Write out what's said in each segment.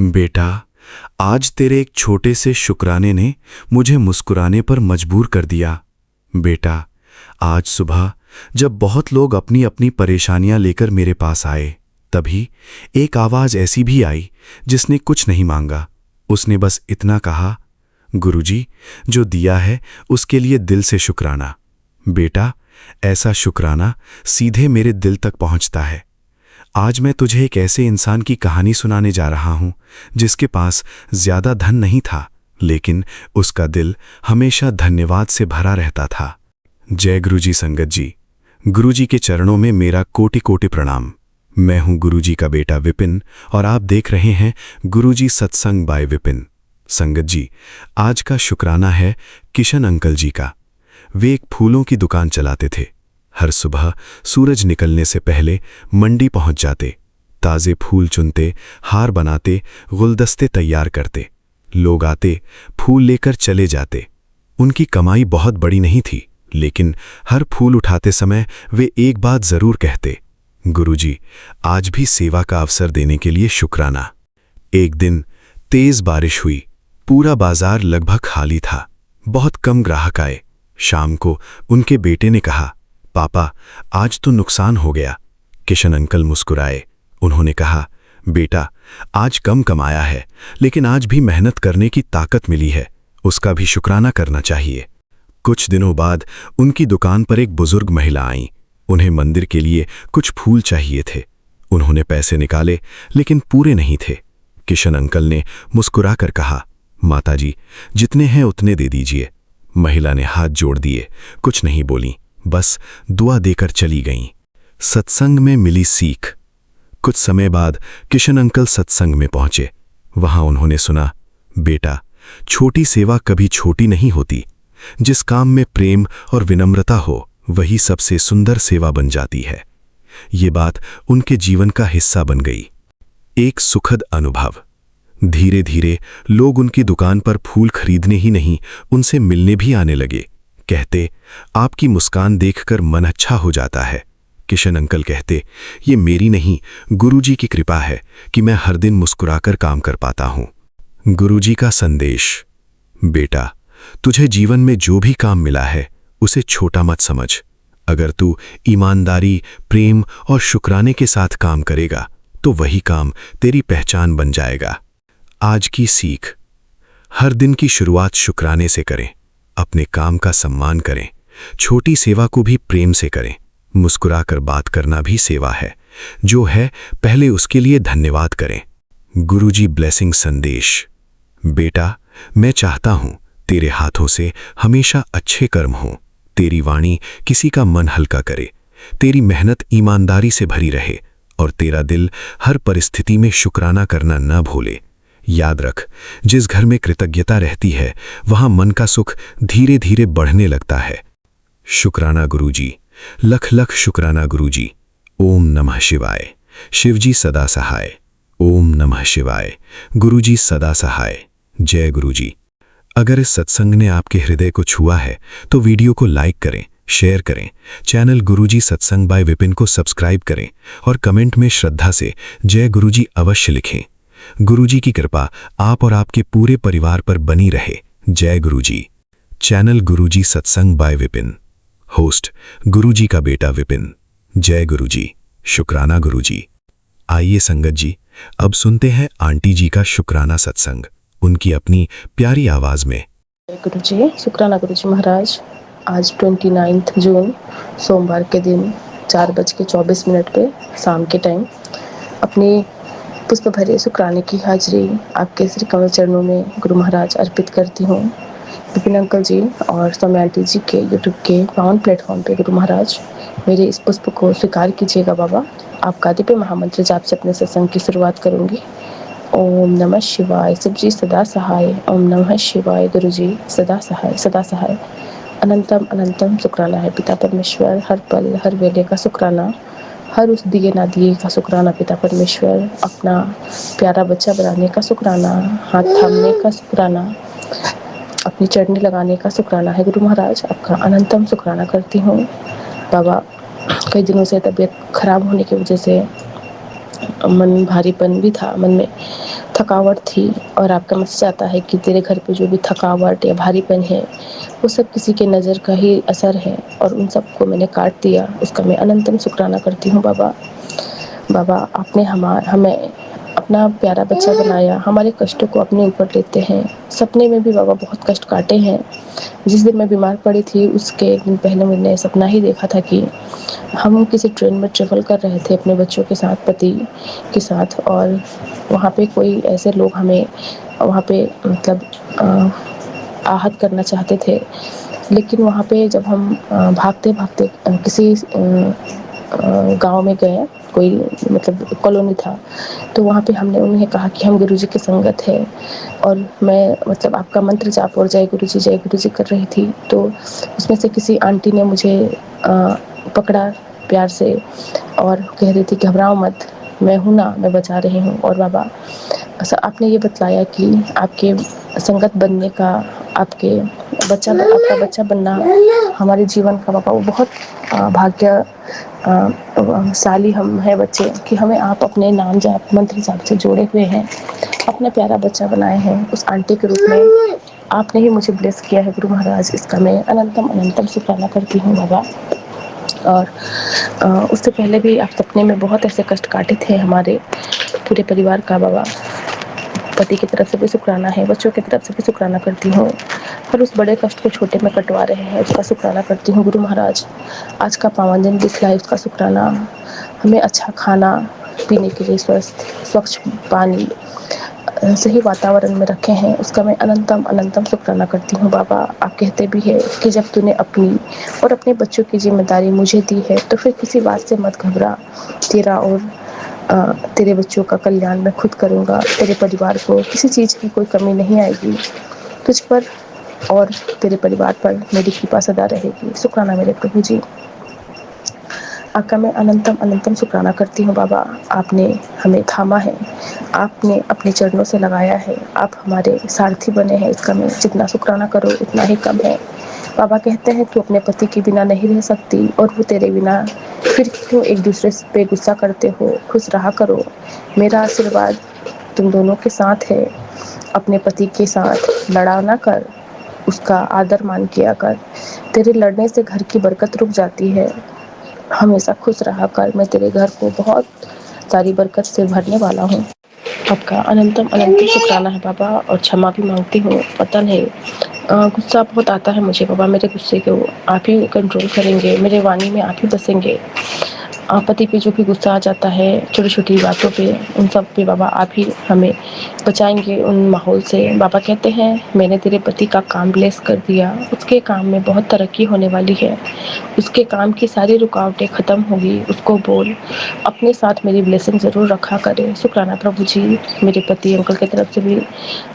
बेटा, आज तेरे एक छोटे से शुक्राने ने मुझे मुस्कुराने पर मजबूर कर दिया। बेटा, आज सुबह जब बहुत लोग अपनी अपनी परेशानियां लेकर मेरे पास आए, तभी एक आवाज ऐसी भी आई जिसने कुछ नहीं मांगा। उसने बस इतना कहा, गुरुजी, जो दिया है उसके लिए दिल से शुक्राना। बेटा, ऐसा शुक्राना सीधे मेरे दिल तक पहुंचता है। आज मैं तुझे एक ऐसे इंसान की कहानी सुनाने जा रहा हूं जिसके पास ज्यादा धन नहीं था, लेकिन उसका दिल हमेशा धन्यवाद से भरा रहता था। जय गुरुजी संगत जी। गुरुजी के चरणों में मेरा कोटि कोटि प्रणाम। मैं हूं गुरुजी का बेटा विपिन और आप देख रहे हैं गुरुजी सत्संग बाय विपिन। संगत जी, आज का शुक्राना है किशन अंकल जी का। वे एक फूलों की दुकान चलाते थे। हर सुबह सूरज निकलने से पहले मंडी पहुंच जाते, ताजे फूल चुनते, हार बनाते, गुलदस्ते तैयार करते। लोग आते, फूल लेकर चले जाते। उनकी कमाई बहुत बड़ी नहीं थी, लेकिन हर फूल उठाते समय वे एक बात जरूर कहते, गुरुजी, आज भी सेवा का अवसर देने के लिए शुक्राना। एक दिन तेज बारिश हुई। पूरा बाजार लगभग खाली था। बहुत कम ग्राहक आए। शाम को उनके बेटे ने कहा, पापा, आज तो नुकसान हो गया। किशन अंकल मुस्कुराए। उन्होंने कहा, बेटा, आज कम कमाया है, लेकिन आज भी मेहनत करने की ताकत मिली है, उसका भी शुक्राना करना चाहिए। कुछ दिनों बाद उनकी दुकान पर एक बुजुर्ग महिला आईं। उन्हें मंदिर के लिए कुछ फूल चाहिए थे। उन्होंने पैसे निकाले, लेकिन पूरे नहीं थे। किशन अंकल ने मुस्कुराकर कहा, माताजी, जितने हैं उतने दे दीजिए। महिला ने हाथ जोड़ दिए, कुछ नहीं बोली, बस दुआ देकर चली गईं। सत्संग में मिली सीख। कुछ समय बाद किशन अंकल सत्संग में पहुंचे। वहां उन्होंने सुना, बेटा, छोटी सेवा कभी छोटी नहीं होती। जिस काम में प्रेम और विनम्रता हो, वही सबसे सुंदर सेवा बन जाती है। ये बात उनके जीवन का हिस्सा बन गई। एक सुखद अनुभव। धीरे धीरे लोग उनकी दुकान पर फूल खरीदने ही नहीं, उनसे मिलने भी आने लगे। कहते, आपकी मुस्कान देखकर मन अच्छा हो जाता है। किशन अंकल कहते, ये मेरी नहीं, गुरुजी की कृपा है कि मैं हर दिन मुस्कुराकर काम कर पाता हूं। गुरुजी का संदेश। बेटा, तुझे जीवन में जो भी काम मिला है उसे छोटा मत समझ। अगर तू ईमानदारी, प्रेम और शुक्राने के साथ काम करेगा तो वही काम तेरी पहचान बन जाएगा। आज की सीख। हर दिन की शुरुआत शुक्राने से करें। अपने काम का सम्मान करें। छोटी सेवा को भी प्रेम से करें। मुस्कुराकर बात करना भी सेवा है। जो है पहले उसके लिए धन्यवाद करें। गुरुजी ब्लेसिंग संदेश। बेटा, मैं चाहता हूं तेरे हाथों से हमेशा अच्छे कर्म हों। तेरी वाणी किसी का मन हल्का करे। तेरी मेहनत ईमानदारी से भरी रहे और तेरा दिल हर परिस्थिति में शुक्राना करना न भूले। याद रख, जिस घर में कृतज्ञता रहती है वहां मन का सुख धीरे धीरे बढ़ने लगता है। शुक्राना गुरुजी। लख लख शुक्राना गुरुजी। ओम नमः शिवाय। शिवजी सदा सहाय। ओम नमः शिवाय। गुरुजी सदा सहाय। जय गुरुजी। अगर इस सत्संग ने आपके हृदय को छुआ है तो वीडियो को लाइक करें, शेयर करें, चैनल गुरुजी सत्संग बाय विपिन को सब्सक्राइब करें और कमेंट में श्रद्धा से जय गुरुजी अवश्य लिखें। गुरुजी की कृपा आप और आपके पूरे परिवार पर बनी रहे। जय गुरुजी। चैनल गुरुजी सत्संग बाय विपिन। होस्ट गुरुजी का बेटा विपिन। जय गुरुजी। शुक्राना गुरुजी। आइए संगत जी, अब सुनते हैं आंटी जी का शुक्राना सत्संग, उनकी अपनी प्यारी आवाज में। गुरुजी, शुक्राना गुरुजी महाराज। आज 29 जून सोमवार के दिन 4:24 पे शाम के टाइम अपनी पुष्प भरे शुक्राने की हाजिरी आपके श्री कमल चरणों में गुरु महाराज अर्पित करती हूँ। विपिन अंकल जी और स्वामी आंटी जी के यूट्यूब के पावन प्लेटफॉर्म पे गुरु महाराज, मेरे इस पुष्प को स्वीकार कीजिएगा बाबा। आपका दिव्य महामंत्र जाप से अपने सत्संग की शुरुआत करूँगी। ओम नमः शिवाय। शिवजी सदा सहाय। ओम नमः शिवाय। गुरुजी सदा सहाय, सदा सहाय। अनंतम अनंतम शुक्राना है पिता परमेश्वर। हर पल हर वेले का शुक्राना, हर उस दिए ना दिए का शुक्राना पिता परमेश्वर। अपना प्यारा बच्चा बनाने का शुक्राना, हाथ थामने का शुक्राना, अपनी चटनी लगाने का शुक्राना है गुरु महाराज। आपका अनंतम शुक्राना करती हूँ बाबा। कई दिनों से तबीयत खराब होने की वजह से मन भारीपन भी था मन में, थकावट थी और आपका मैसेज आता है कि तेरे घर पे जो भी थकावट या भारीपन है वो सब किसी के नज़र का ही असर है और उन सबको मैंने काट दिया, उसका मैं अनंतम शुक्राना करती हूँ बाबा। बाबा आपने हमें अपना प्यारा बच्चा बनाया, हमारे कष्टों को अपने ऊपर लेते हैं। सपने में भी बाबा बहुत कष्ट काटे हैं। जिस दिन मैं बीमार पड़ी थी उसके एक दिन पहले मैंने सपना ही देखा था कि हम किसी ट्रेन में ट्रेवल कर रहे थे अपने बच्चों के साथ, पति के साथ, और वहाँ पे कोई ऐसे लोग हमें वहाँ पे मतलब आहत करना चाहते थे। लेकिन वहाँ पे जब हम भागते भागते किसी गांव में गए, कोई मतलब कॉलोनी था, तो वहाँ पे हमने उन्हें कहा कि हम गुरुजी की संगत है, और मैं मतलब आपका मंत्र जाप और जय गुरु जी कर रही थी। तो उसमें से किसी आंटी ने मुझे पकड़ा प्यार से और कह रही थी घबराओ मत, मैं हूँ ना, मैं बचा रही हूँ। और बाबा आपने ये बतलाया कि आपके संगत बनने का, आपका बच्चा बनना हमारे जीवन का बाबा वो बहुत भाग्यशाली हम है बच्चे कि हमें आप अपने नाम जाप मंत्र जाप से जोड़े हुए हैं, अपना प्यारा बच्चा बनाए हैं उस आंटी के रूप में। आपने ही मुझे ब्लेस किया है गुरु महाराज, इसका मैं अनंतम अनंतम शुक्राना करती हूँ बाबा। और उससे पहले भी आप सपने में बहुत ऐसे कष्ट काटे थे हमारे पूरे परिवार का बाबा। पति की तरफ से भी शुक्राना है, बच्चों की तरफ से भी शुक्राना करती हूँ, और उस बड़े कष्ट को छोटे में कटवा रहे हैं उसका शुक्राना करती हूँ गुरु महाराज। आज का पावन दिन दिखलाए उसका शुक्राना। हमें अच्छा खाना पीने के लिए स्वस्थ स्वच्छ पानी सही वातावरण में रखे हैं, उसका मैं अनंतम अनंतम शुक्राना करती हूँ बाबा। आप कहते भी है कि जब तूने अपनी और अपने बच्चों की जिम्मेदारी मुझे दी है तो फिर किसी बात से मत घबरा, तेरा और तेरे बच्चों का कल्याण मैं खुद करूँगा, तेरे परिवार को किसी चीज़ की कोई कमी नहीं आएगी, तुझ पर और तेरे परिवार पर मेरी कृपा सदा रहेगी। शुक्राना मेरे प्रभु जी। आपका मैं अनंतम अनंतम शुक्राना करती हूँ बाबा। आपने हमें थामा है, आपने अपने चरणों से लगाया है, आप हमारे सारथी बने हैं, इसका मैं जितना शुक्राना करो उतना ही कम है। बाबा कहते हैं तू अपने पति के बिना नहीं रह सकती और वो तेरे बिना, फिर क्यों एक दूसरे पे गुस्सा करते हो, खुश रहा करो। मेरा आशीर्वाद तुम दोनों के साथ है। अपने पति के साथ लड़ा ना कर, उसका आदर मान किया कर। तेरे लड़ने से घर की बरकत रुक जाती है। हमेशा खुश रहा कर, मैं तेरे घर को बहुत सारी बरकत से भरने वाला हूँ। आपका अनंतम अनंतम शुक्राना है बाबा, और क्षमा भी मांगती हूँ। पता नहीं गुस्सा बहुत आता है मुझे बाबा, मेरे गुस्से को आप ही कंट्रोल करेंगे, मेरे वाणी में आप ही बसेंगे। पति पे जो भी गुस्सा आ जाता है छोटी छोटी बातों पे, उन सब पे बाबा आप ही हमें बचाएंगे उन माहौल से। बाबा कहते हैं मैंने तेरे पति का काम ब्लेस कर दिया, उसके काम में बहुत तरक्की होने वाली है, उसके काम की सारी रुकावटें ख़त्म होगी। उसको बोल अपने साथ मेरी ब्लेसिंग ज़रूर रखा करे। शुक्राना प्रभु जी। मेरे पति अंकल की तरफ से भी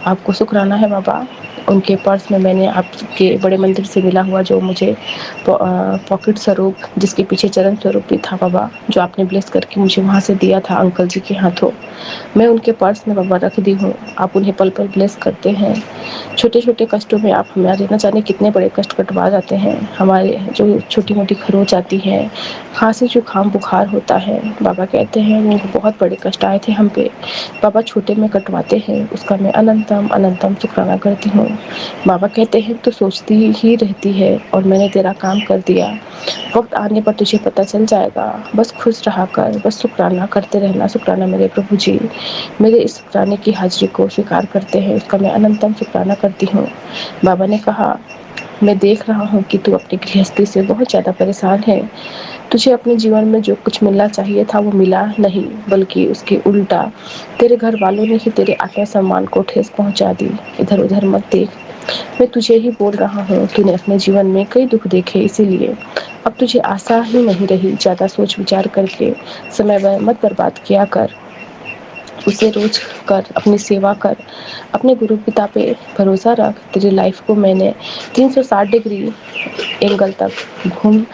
आपको शुक्राना है बाबा। उनके पर्स में मैंने आपके बड़े मंदिर से मिला हुआ जो मुझे पॉकेट स्वरूप, जिसके पीछे चरण स्वरूप भी था बाबा, जो आपने ब्लेस करके मुझे वहाँ से दिया था अंकल जी के हाथों, मैं उनके पर्स में बाबा रख दी हूँ। आप उन्हें पल पल ब्लेस करते हैं। छोटे छोटे कष्टों में आप हमारे न जाने कितने बड़े कष्ट कटवा जाते हैं। हमारे जो छोटी मोटी खरोच आती है, खांसी जुकाम बुखार होता है, बाबा कहते हैं वो बहुत बड़े कष्ट आए थे हम पे, बाबा छोटे में कटवाते हैं, उसका मैं अनंतम अनंतम शुक्राना करती हूँ। बाबा कहते हैं तो सोचती ही रहती है और मैंने तेरा काम कर दिया, वक्त आने पर तुझे पता चल जाएगा, बस खुश रहा कर, बस शुक्राना करते रहना। शुक्राना मेरे प्रभु जी। मेरे इस शुक्राने की हाजिरी को स्वीकार करते हैं, उसका मैं अनंतम शुक्राना करती हूँ। बाबा ने कहा मैं देख रहा हूँ कि तू अपनी गृहस्थी से बहुत ज़्यादा परेशान है, तुझे अपने जीवन में जो कुछ मिलना चाहिए था वो मिला नहीं, बल्कि उसके उल्टा तेरे घर वालों ने ही तेरे आत्मसम्मान को ठेस पहुंचा दी। इधर उधर मत देख, मैं तुझे ही बोल रहा हूँ, तूने अपने जीवन में कई दुख देखे, इसीलिए अब तुझे आशा ही नहीं रही। ज़्यादा सोच विचार करके समय मत बर्बाद किया कर, उसे रोज कर, अपनी सेवा कर, अपने गुरु पिता पे भरोसा रख। तेरी लाइफ को मैंने 360 डिग्री एंगल तक घूम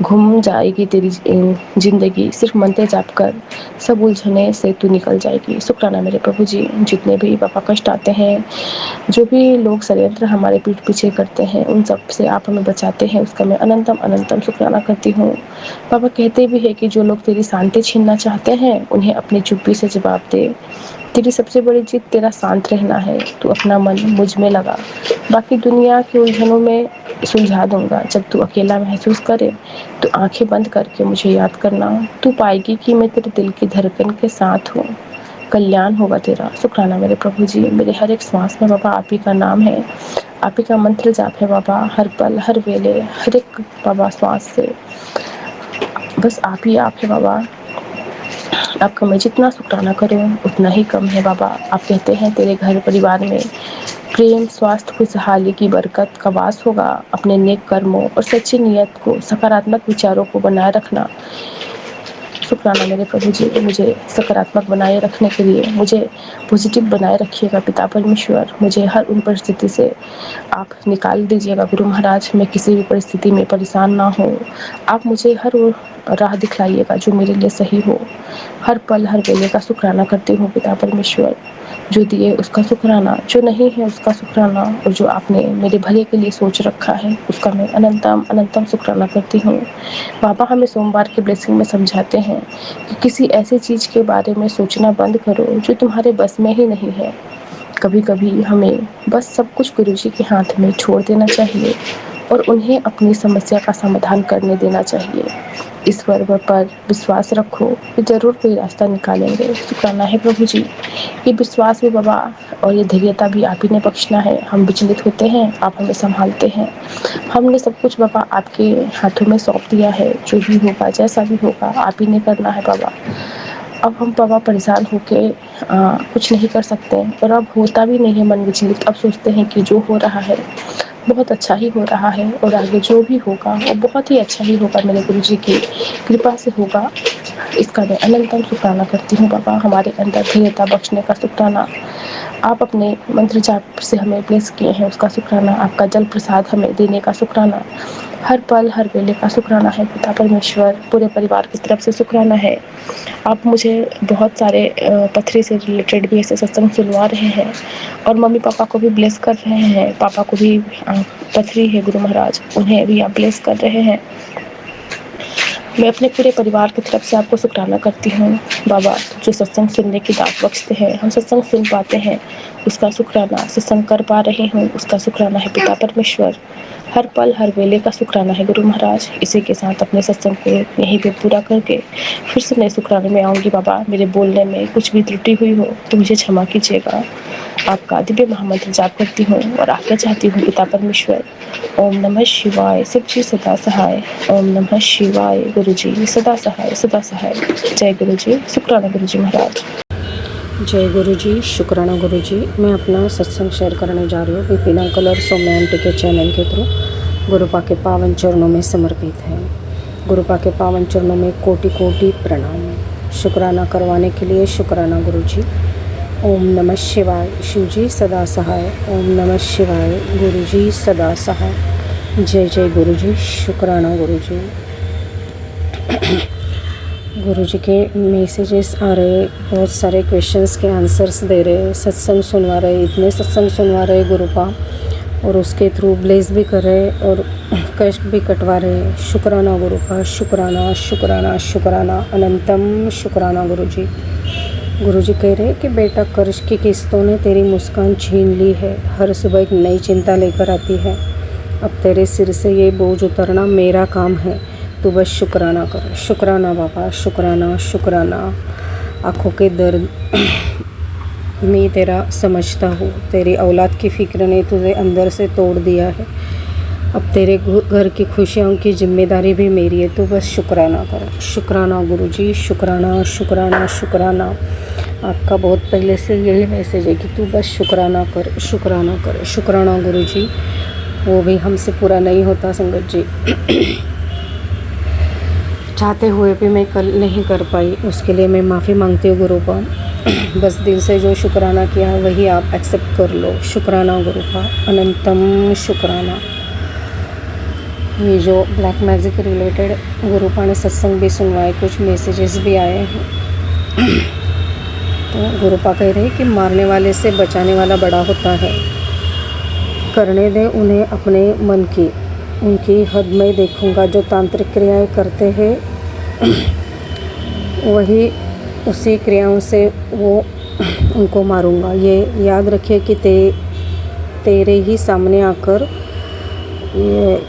घूम जाएगी तेरी जिंदगी, सिर्फ मंत्र जाप कर, सब उलझने से तू निकल जाएगी। शुक्राना मेरे प्रभु जी। जितने भी बाबा कष्ट आते हैं, जो भी लोग षड्यंत्र हमारे पीठ पीछे करते हैं, उन सब से आप हमें बचाते हैं, उसका मैं अनंतम अनंतम शुक्राना करती हूँ। बाबा कहते भी है कि जो लोग तेरी शांति छीनना चाहते हैं उन्हें अपनी चुप्पी से जवाब दे, तेरी सबसे बड़ी जीत तेरा शांत रहना है। तू अपना मन मुझ में लगा, बाकी दुनिया की उलझनों में सुलझा दूंगा। जब तू अकेला महसूस करे तो आंखें बंद करके मुझे याद करना। तू पाएगी कि मैं तेरे दिल की धड़कन के साथ हूँ। कल्याण होगा तेरा। शुक्राना मेरे प्रभु जी, मेरे हर एक श्वास में बाबा आप ही का नाम है, आप ही का मंत्र जाप है बाबा। हर पल हर वेले हर एक बाबा श्वास से बस आप है बाबा। आपका मैं जितना शुक्राना करूं उतना ही कम है बाबा। आप कहते हैं तेरे घर परिवार में प्रेम, स्वास्थ्य, खुशहाली की बरकत का वास होगा। अपने नेक कर्मों और सच्ची नीयत को, सकारात्मक विचारों को बनाए रखना। शुक्राना मेरे प्रभु जी, मुझे सकारात्मक बनाए रखने के लिए मुझे पॉजिटिव बनाए रखिएगा पिता परमेश्वर। मुझे हर उन परिस्थिति से आप निकाल दीजिएगा गुरु महाराज। मैं किसी भी परिस्थिति में परेशान ना हो। आप मुझे हर वो राह दिखलाइएगा जो मेरे लिए सही हो। हर पल हर वेले का शुक्राना करती हूँ पिता परमेश्वर। जो दिए उसका शुक्राना, जो नहीं है उसका शुक्राना, और जो आपने मेरे भले के लिए सोच रखा है उसका मैं अनंतम अनंतम शुक्राना करती हूँ। बाबा हमें सोमवार के ब्लेसिंग में समझाते हैं कि किसी ऐसी चीज़ के बारे में सोचना बंद करो जो तुम्हारे बस में ही नहीं है। कभी कभी हमें बस सब कुछ गुरुजी के हाथ में छोड़ देना चाहिए और उन्हें अपनी समस्या का समाधान करने देना चाहिए। ईश्वर पर विश्वास रखो, ये ज़रूर कोई रास्ता निकालेंगे। शुक्राना है प्रभु जी। ये विश्वास भी बाबा और ये धैर्यता भी आप ही ने बख्शना है। हम विचलित होते हैं, आप हमें संभालते हैं। हमने सब कुछ बाबा आपके हाथों में सौंप दिया है। जो भी होगा जैसा भी होगा आप ही ने करना है बाबा। अब हम बाबा परेशान होके कुछ नहीं कर सकते, और अब होता भी नहीं है मन विचलित। अब सोचते हैं कि जो हो रहा है बहुत अच्छा ही हो रहा है, और आगे जो भी होगा वो बहुत ही अच्छा ही होगा, मेरे गुरु जी की कृपा से होगा। इसका मैं अनंतम शुक्राना करती हूँ बाबा। हमारे अंदर धैर्यता बख्शने का शुक्राना, आप अपने मंत्र जाप से हमें ब्लेस किए हैं उसका शुक्राना, आपका जल प्रसाद हमें देने का शुक्राना, हर पल हर वेले का शुक्राना है पिता परमेश्वर। पूरे परिवार की तरफ से शुक्राना है। आप मुझे बहुत सारे पथरी से रिलेटेड भी ऐसे सत्संग सुनवा रहे हैं, और मम्मी पापा को भी ब्लेस कर रहे हैं। पापा को भी पथरी है गुरु महाराज, उन्हें भी आप ब्लेस कर रहे हैं। मैं अपने पूरे परिवार की तरफ से आपको शुक्राना करती हूँ बाबा। जो सत्संग सुनने की दात बख्शते हैं, हम सत्संग सुन पाते हैं उसका शुक्राना, सत्संग कर पा रहे हूँ उसका शुक्राना है पिता परमेश्वर। हर पल हर वेले का शुक्राना है गुरु महाराज। इसी के साथ अपने सत्संग को यहीं पे पूरा करके फिर से नए शुक्राने में आऊँगी बाबा। मेरे बोलने में कुछ भी त्रुटि हुई हो तो मुझे क्षमा कीजिएगा। आपका दिव्य महामंत्र जाप करती हूँ और आज्ञा चाहती हूँ पिता परमेश्वर। ओम नमः शिवाय, शिव जी सदा सहाय। ओम नमः शिवाय, गुरु जी सदा सहाय सदा सहाय। जय गुरु जी, शुक्राना गुरु जी महाराज। जय गुरु जी, शुक्राना गुरु जी। मैं अपना सत्संग शेयर करने जा रही हूँ विपिन अंकल और सौम्या आंटी के चैनल के थ्रू। गुरुपा के पावन चरणों में समर्पित है। गुरुपा के पावन चरणों में कोटि कोटि प्रणाम। शुक्राना करवाने के लिए शुक्राना गुरु जी। ओम नमः शिवाय, शिव जी सदा सहाय। ओम नमः शिवाय, गुरु जी सदा सहाय। जय जय गुरु जी, शुक्राना गुरु जी। गुरु जी के मैसेजेस आ रहे, बहुत सारे क्वेश्चंस के आंसर्स दे रहे, सत्संग सुनवा रहे, इतने सत्संग सुनवा रहे गुरुपा, और उसके थ्रू ब्लेस भी कर रहे और कष्ट भी कटवा रहे। शुक्राना गुरुपा, शुक्राना शुक्राना शुक्राना, अनंतम शुक्राना गुरु जी। गुरु जी कह रहे कि बेटा, कर्ज की किस्तों ने तेरी मुस्कान छीन ली है। हर सुबह एक नई चिंता लेकर आती है। अब तेरे सिर से ये बोझ उतरना मेरा काम है। तू बस शुक्राना कर। शुक्राना बाबा, शुक्राना शुक्राना। आँखों के दर्द मैं तेरा समझता हूँ। तेरी औलाद की फ़िक्र ने तुझे अंदर से तोड़ दिया है। अब तेरे घर की खुशियों की जिम्मेदारी भी मेरी है। तू बस शुक्राना कर। शुक्राना गुरु जी, शुक्राना शुक्राना शुक्राना। आपका बहुत पहले से यही मैसेज है कि तू बस शुक्राना कर, शुक्राना कर। शुक्राना गुरु जी। वो भी हमसे पूरा नहीं होता संगत जी। चाहते हुए भी मैं कल नहीं कर पाई, उसके लिए मैं माफ़ी मांगती हूँ गुरुपा। बस दिल से जो शुक्राना किया है वही आप एक्सेप्ट कर लो। शुक्राना गुरुपा, अनंतम शुक्राना। ये जो ब्लैक मैजिक रिलेटेड गुरुपा ने सत्संग भी सुनवाए, कुछ मैसेजेस भी आए हैं। तो गुरुपा कह रहे हैं कि मारने वाले से बचाने वाला बड़ा होता है। करने दे उन्हें अपने मन की, उनकी हद में देखूंगा। जो तांत्रिक क्रियाएं करते हैं वही उसी क्रियाओं से वो उनको मारूंगा। ये याद रखिए कि तेरे ही सामने आकर ये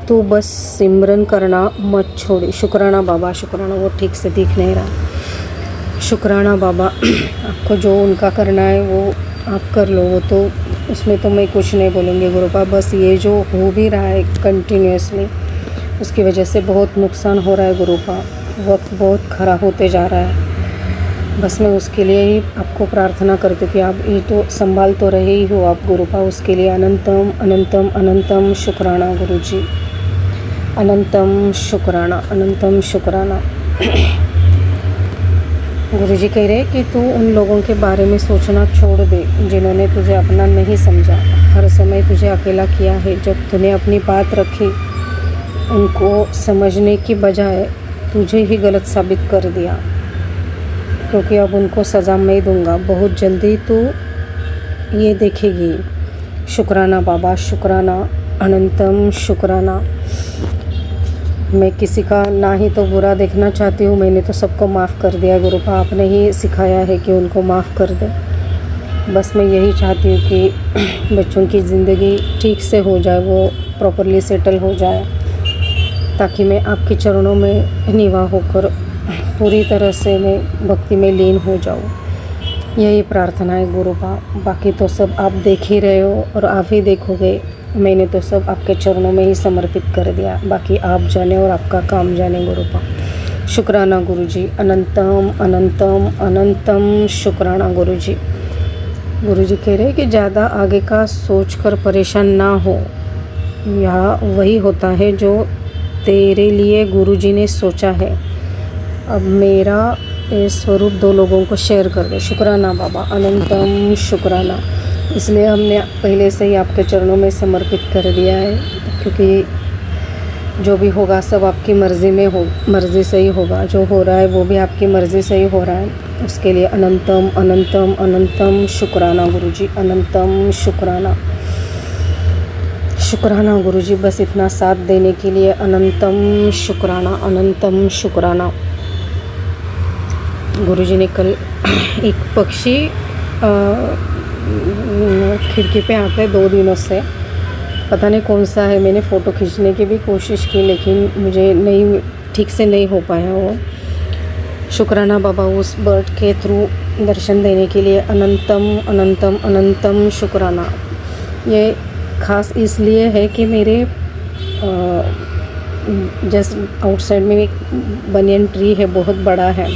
तू बस सिमरन करना मत छोड़ी। शुक्राना बाबा, शुक्राना, वो ठीक से दिख नहीं रहा। शुक्राना बाबा, आपको जो उनका करना है वो आप कर लो, वो तो उसमें तो मैं कुछ नहीं बोलूँगी गुरुपा। बस ये जो हो भी रहा है कंटिन्यूसली, उसकी वजह से बहुत नुकसान हो रहा है गुरुपा। वक्त बहुत खराब होते जा रहा है। बस मैं उसके लिए ही आपको प्रार्थना करती हूँ कि आप ये तो संभाल तो रहे ही हो आप गुरुपा। उसके लिए अनंतम अनंतम अनंतम शुक्राना गुरुजी, अनंतम शुक्राना, अनंतम शुक्राना। गुरुजी कह रहे कि तू उन लोगों के बारे में सोचना छोड़ दे जिन्होंने तुझे अपना नहीं समझा, हर समय तुझे अकेला किया है। जब तूने अपनी बात रखी, उनको समझने की बजाय तुझे ही गलत साबित कर दिया, क्योंकि अब उनको सज़ा मैं दूंगा। बहुत जल्दी तू ये देखेगी। शुक्राना बाबा, शुक्राना, अनंतम शुक्राना। मैं किसी का ना ही तो बुरा देखना चाहती हूँ, मैंने तो सबको माफ़ कर दिया गुरुपा। आपने ही सिखाया है कि उनको माफ़ कर दे। बस मैं यही चाहती हूँ कि बच्चों की ज़िंदगी ठीक से हो जाए, वो प्रॉपरली सेटल हो जाए, ताकि मैं आपके चरणों में निवाह होकर पूरी तरह से मैं भक्ति में लीन हो जाऊँ। यही प्रार्थना है गुरुपा। बाकी तो सब आप देख ही रहे हो और आप ही देखोगे। मैंने तो सब आपके चरणों में ही समर्पित कर दिया। बाकी आप जाने और आपका काम जाने गुरुपा। शुक्राना गुरुजी, अनंतम अनंतम अनंतम शुक्राना गुरुजी। गुरुजी कह रहे हैं कि ज़्यादा आगे का सोचकर परेशान ना हो। यह वही होता है जो तेरे लिए गुरुजी ने सोचा है। अब मेरा ये स्वरूप 2 लोगों को शेयर कर दे। शुक्राना बाबा, अनंतम शुक्राना। इसलिए हमने पहले से ही आपके चरणों में समर्पित कर दिया है, क्योंकि जो भी होगा सब आपकी मर्ज़ी से ही होगा। जो हो रहा है वो भी आपकी मर्ज़ी से ही हो रहा है। उसके लिए अनंतम अनंतम अनंतम शुक्राना गुरुजी, अनंतम शुक्राना। शुक्राना गुरुजी, बस इतना साथ देने के लिए अनंतम शुक्राना, अनंतम शुक्राना। गुरुजी ने कल एक पक्षी खिड़की पे आता है 2 दिनों से, पता नहीं कौन सा है। मैंने फ़ोटो खींचने की भी कोशिश की, लेकिन मुझे ठीक से नहीं हो पाया वो। शुक्राना बाबा, उस बर्ड के थ्रू दर्शन देने के लिए अनंतम अनंतम अनंतम शुक्राना। ये ख़ास इसलिए है कि मेरे जस्ट आउटसाइड में एक बनियन ट्री है, बहुत बड़ा है।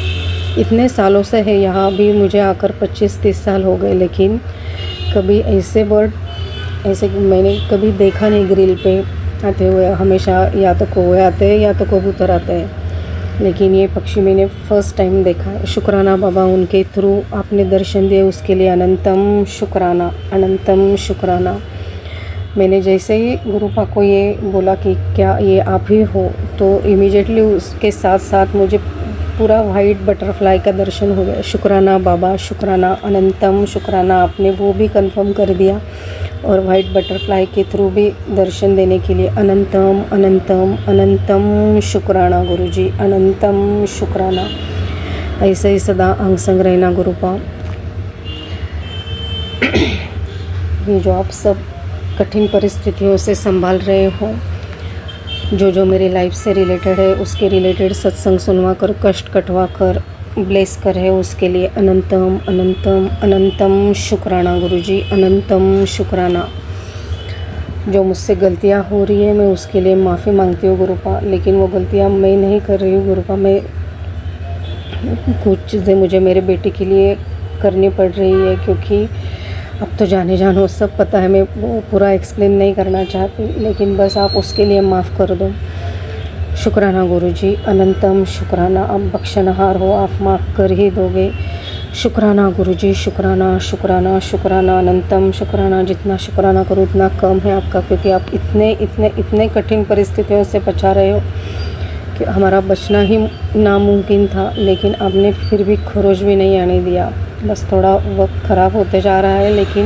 इतने सालों से है यहाँ भी, मुझे आकर 25-30 साल हो गए, लेकिन कभी ऐसे बर्ड मैंने कभी देखा नहीं ग्रिल पे आते हुए। हमेशा या तो कौवे आते हैं या तो कबूतर आते हैं, लेकिन ये पक्षी मैंने फ़र्स्ट टाइम देखा है। शुक्राना बाबा, उनके थ्रू आपने दर्शन दिए, उसके लिए अनंतम शुक्राना, अनंतम शुक्राना। मैंने जैसे ही गुरुपा को ये बोला कि क्या ये आप ही हो, तो इमीडिएटली उसके साथ साथ मुझे पूरा वाइट बटरफ्लाई का दर्शन हो गया। शुक्राना बाबा, शुक्राना, अनंतम शुक्राना। आपने वो भी कंफर्म कर दिया और वाइट बटरफ्लाई के थ्रू भी दर्शन देने के लिए अनंतम अनंतम अनंतम शुक्राना गुरुजी, अनंतम शुक्राना। ऐसे ही सदा अंग संग रहना गुरुपा। ये जो आप सब कठिन परिस्थितियों से संभाल रहे हो, जो मेरी लाइफ से रिलेटेड है, उसके रिलेटेड सत्संग सुनवा कर, कष्ट कटवा कर ब्लेस कर है, उसके लिए अनंतम अनंतम अनंतम शुक्राना गुरुजी, अनंतम शुक्राना। जो मुझसे गलतियां हो रही है, मैं उसके लिए माफ़ी मांगती हूँ गुरुपा, लेकिन वो गलतियां मैं नहीं कर रही हूँ गुरुपा। मैं कुछ चीज़ें मुझे मेरे बेटे के लिए करनी पड़ रही है, क्योंकि अब तो जाने जानो सब पता है। मैं वो पूरा एक्सप्लेन नहीं करना चाहती, लेकिन बस आप उसके लिए माफ़ कर दो। शुक्राना गुरुजी, अनंतम शुक्राना। आप बख्शनहार हो, आप माफ़ कर ही दोगे। शुक्राना गुरुजी, शुक्राना शुक्राना शुक्राना, अनंतम शुक्राना। जितना शुक्राना करूँ उतना कम है आपका, क्योंकि आप इतने कठिन परिस्थितियों से बचा रहे हो कि हमारा बचना ही नामुमकिन था, लेकिन आपने फिर भी खरोच भी नहीं आने दिया। बस थोड़ा वक्त ख़राब होते जा रहा है, लेकिन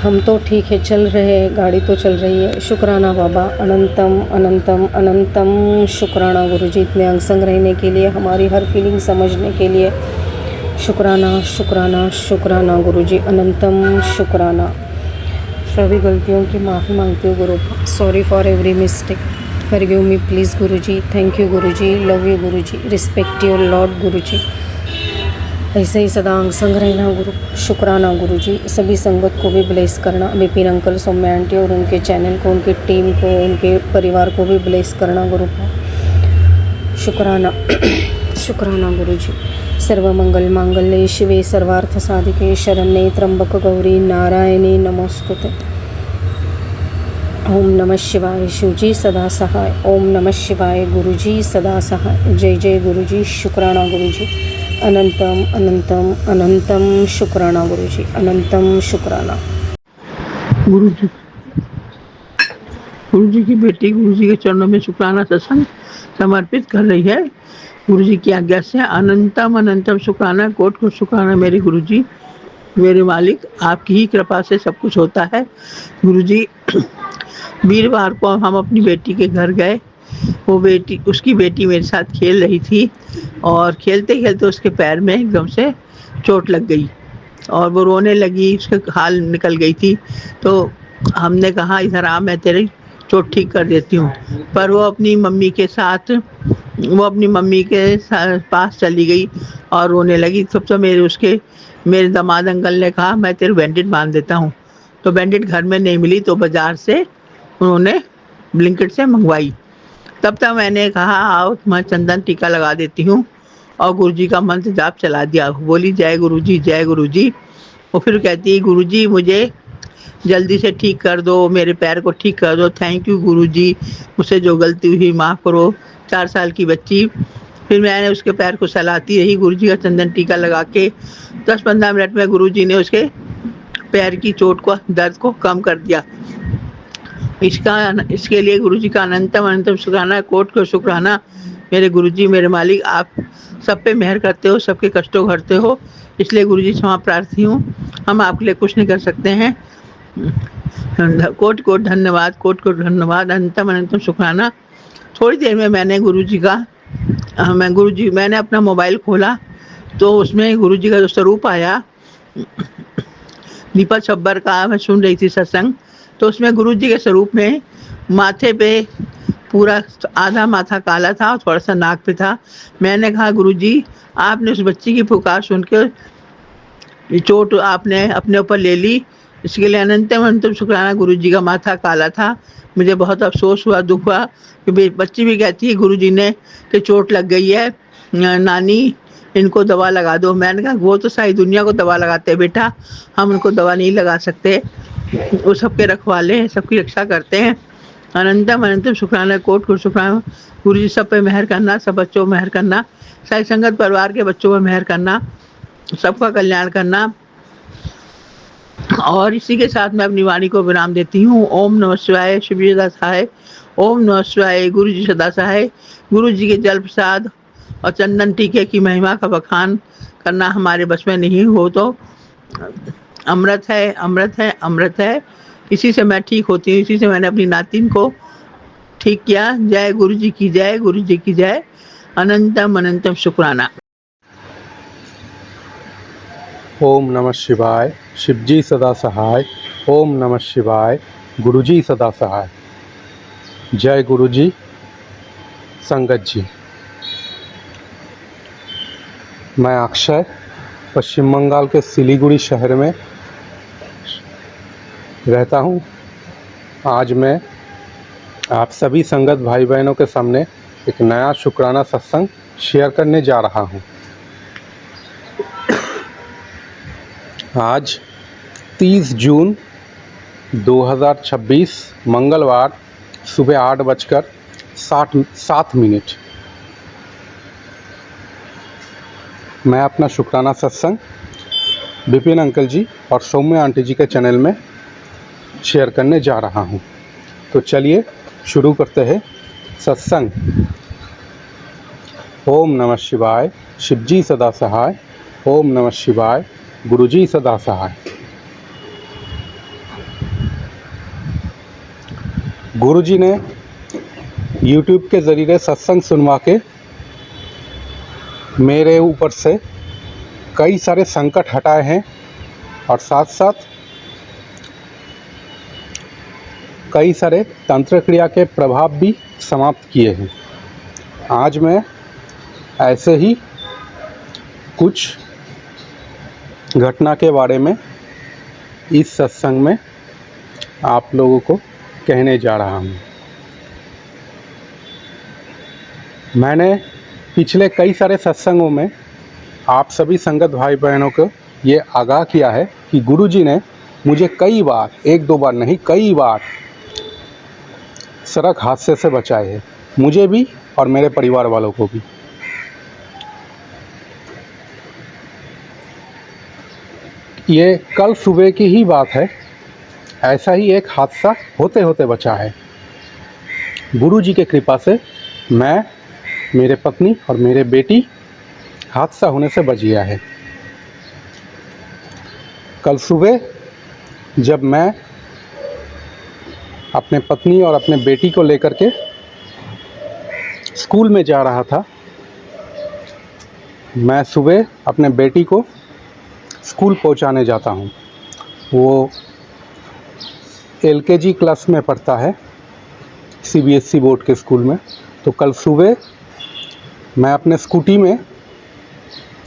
हम तो ठीक है, चल रहे हैं, गाड़ी तो चल रही है। शुक्राना बाबा, अनंतम अनंतम अनंतम शुक्राना गुरुजी। इतने अंग संग रहने के लिए, हमारी हर फीलिंग समझने के लिए शुक्राना शुक्राना शुक्राना गुरुजी, अनंतम शुक्राना। सभी गलतियों की माफ़ी मांगती हूँ Guru, sorry for every mistake, forgive me please Guruji, thank you Guruji, love you Guruji, respect your lord Guruji. ऐसे ही सदा अंग संग रहना गुरु, शुक्राना गुरुजी। सभी संगत को भी ब्लेस करना, विपिन अंकल, सौम्या आंटी और उनके चैनल को, उनकी टीम को, उनके परिवार को भी ब्लेस करना गुरु को, शुक्राना शुक्राना गुरुजी। सर्वमंगल मांगल्ये शिवे सर्वार्थ साधिके शरण्ये त्र्यंबक गौरी नारायणी नमोस्तुते। ओम नमः शिवाय शिवजी सदा सहाय, ओम नमः शिवाय गुरुजी सदा सहाय। जय जय गुरुजी, शुक्राना गुरुजी, अनंतम अनंतम अनंतम शुक्राना गुरुजी, अनंतम शुक्राना। गुरुजी की बेटी गुरुजी के चरणों में शुक्राना सत्संग समर्पित कर रही है। गुरुजी की आज्ञा से अनंतम अनंतम शुक्राना, कोट को शुक्राना मेरे गुरुजी, मेरे मालिक, आपकी ही कृपा से सब कुछ होता है। गुरुजी, वीरवार को हम अपनी बेटी के घर गए। उसकी बेटी मेरे साथ खेल रही थी और खेलते खेलते उसके पैर में एकदम से चोट लग गई और वो रोने लगी, उसके हाल निकल गई थी। तो हमने कहा इधर आ, मैं तेरी चोट ठीक कर देती हूँ। पर वो अपनी मम्मी के पास चली गई और रोने लगी। तब तो मेरे दामाद अंकल ने कहा मैं तेरे बैंडेज बांध देता हूँ। तो बैंडेज घर में नहीं मिली तो बाज़ार से उन्होंने ब्लिंकिट से मंगवाई। तब तक मैंने कहा आओ मैं चंदन टीका लगा देती हूँ और गुरुजी का मंत्र जाप चला दिया। बोली जय गुरुजी जय गुरुजी। वो फिर कहती है गुरुजी मुझे जल्दी से ठीक कर दो, मेरे पैर को ठीक कर दो, थैंक यू गुरुजी, मुझसे जो गलती हुई माफ़ करो। 4 साल की बच्ची। फिर मैंने उसके पैर को सहलाती रही, गुरुजी का चंदन टीका लगा के 10-15 मिनट में गुरुजी ने उसके पैर की चोट को, दर्द को कम कर दिया। इसके लिए गुरुजी का अनंतम अनंतम शुक्राना, कोट को शुक्राना मेरे गुरुजी, मेरे मालिक, आप सब पे मेहर करते हो, सबके कष्टों को हरते हो, इसलिए गुरुजी क्षमा प्रार्थी हूँ। हम आपके लिए कुछ नहीं कर सकते हैं। कोट कोट धन्यवाद, कोट कोट धन्यवाद, अनंतम अनंतम शुक्राना। थोड़ी देर में मैंने मैंने अपना मोबाइल खोला तो उसमें गुरुजी का जो स्वरूप आया, दीपक छब्बर का मैं सुन रही थी सत्संग, तो उसमें गुरुजी के स्वरूप में माथे पे पूरा आधा माथा काला था और थोड़ा सा नाक पे था। मैंने कहा गुरुजी आपने उस बच्ची की पुकार सुन के ये चोट आपने अपने ऊपर ले ली, इसके लिए अनंतम अनंतम शुक्राना। गुरुजी का माथा काला था, मुझे बहुत अफसोस हुआ, दुख हुआ कि बच्ची भी कहती है गुरुजी ने कि चोट लग गई है नानी, इनको दवा लगा दो। मैंने कहा वो तो सारी दुनिया को दवा लगाते हैं बेटा, हम उनको दवा नहीं लगा सकते, वो सबके रखवाले हैं, सबकी रक्षा करते हैं। अनंतम अनंतम शुक्राना, कोट कोट शुक्राना। गुरुजी सब पे मेहर करना, सब बच्चों पर मेहर करना, सारी संगत परिवार के बच्चों पर मेहर करना, सबका कल्याण करना। और इसी के साथ मैं अपनी वाणी को विराम देती हूँ। ओम नमः शिवाय, शिवजी सदा सहाय। ओम नमः शिवाय, गुरुजी सदा सहाय। गुरुजी के जल प्रसाद और चंदन टीके की महिमा का बखान करना हमारे बस में नहीं हो तो अमृत है, अमृत है, अमृत है। इसी से मैं ठीक होती हूँ, इसी से मैंने अपनी नातिन को ठीक किया। जय गुरुजी की जय, गुरुजी की जय, अनंतम अनंतम शुक्राना। ओम नमः शिवाय, शिवजी सदा सहाय। ओम नमः शिवाय, गुरुजी सदा सहाय। जय गुरुजी, संगत जी। मैं अक्षय पश्चिम बंगाल के सिलीगुड़ी शहर में रहता हूँ। आज मैं आप सभी संगत भाई बहनों के सामने एक नया शुक्राना सत्संग शेयर करने जा रहा हूँ। आज 30 जून 2026 मंगलवार सुबह 8:07 मैं अपना शुक्राना सत्संग विपिन अंकल जी और सौम्या आंटी जी के चैनल में शेयर करने जा रहा हूं। तो चलिए शुरू करते हैं सत्संग। ओम नमः शिवाय, शिवजी सदा सहाय। ओम नमः शिवाय, गुरुजी सदा सहाय। गुरुजी ने YouTube के ज़रिए सत्संग सुनवा के मेरे ऊपर से कई सारे संकट हटाए हैं और साथ साथ कई सारे तंत्र क्रिया के प्रभाव भी समाप्त किए हैं। आज मैं ऐसे ही कुछ घटना के बारे में इस सत्संग में आप लोगों को कहने जा रहा हूँ। मैंने पिछले कई सारे सत्संगों में आप सभी संगत भाई बहनों को ये आगाह किया है कि गुरुजी ने मुझे कई बार, एक दो बार नहीं, कई बार सड़क हादसे से बचाए है, मुझे भी और मेरे परिवार वालों को भी। ये कल सुबह की ही बात है, ऐसा ही एक हादसा होते होते बचा है। गुरुजी के कृपा से मैं, मेरे पत्नी और मेरे बेटी हादसा होने से बच गया है। कल सुबह जब मैं अपने पत्नी और अपने बेटी को लेकर के स्कूल में जा रहा था, मैं सुबह अपने बेटी को स्कूल पहुंचाने जाता हूं। वो LKG क्लास में पढ़ता है CBSE बोर्ड के स्कूल में। तो कल सुबह मैं अपने स्कूटी में